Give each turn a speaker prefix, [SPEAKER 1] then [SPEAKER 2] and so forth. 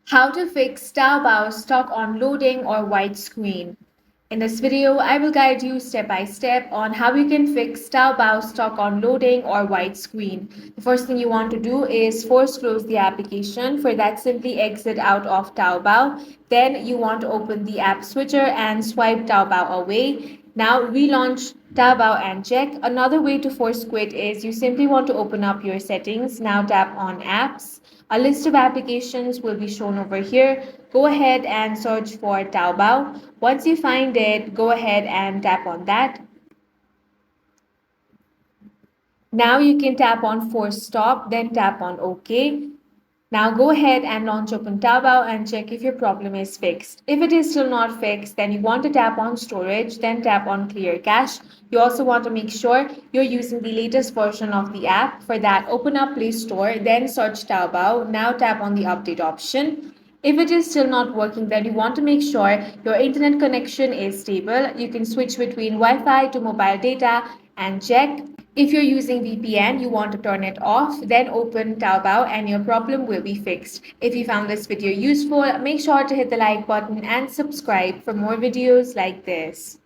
[SPEAKER 1] How to fix Taobao stock on loading or white screen. In this video, I will guide you step by step on how you can fix Taobao stock on loading or white screen. The first thing you want to do is force close the application. For that, simply exit out of Taobao. Then you want to open the app switcher and swipe Taobao away. Now relaunch Taobao and check. Another way to force quit is you simply want to open up your settings. Now tap on apps. A list of applications will be shown over here. Go ahead and search for Taobao. Once you find it, go ahead and tap on that. Now you can tap on force stop, then tap on OK. Now go ahead and launch Open Taobao and check if your problem is fixed. If it is still not fixed, then you want to tap on storage, then tap on clear cache. You also want to make sure you're using the latest version of the app. For that, open up Play Store, then search Taobao. Now tap on the update option. If it is still not working, then you want to make sure your internet connection is stable. You can switch between Wi-Fi to mobile data and check. If you're using VPN, you want to turn it off, then open Taobao and your problem will be fixed. If you found this video useful, make sure to hit the like button and subscribe for more videos like this.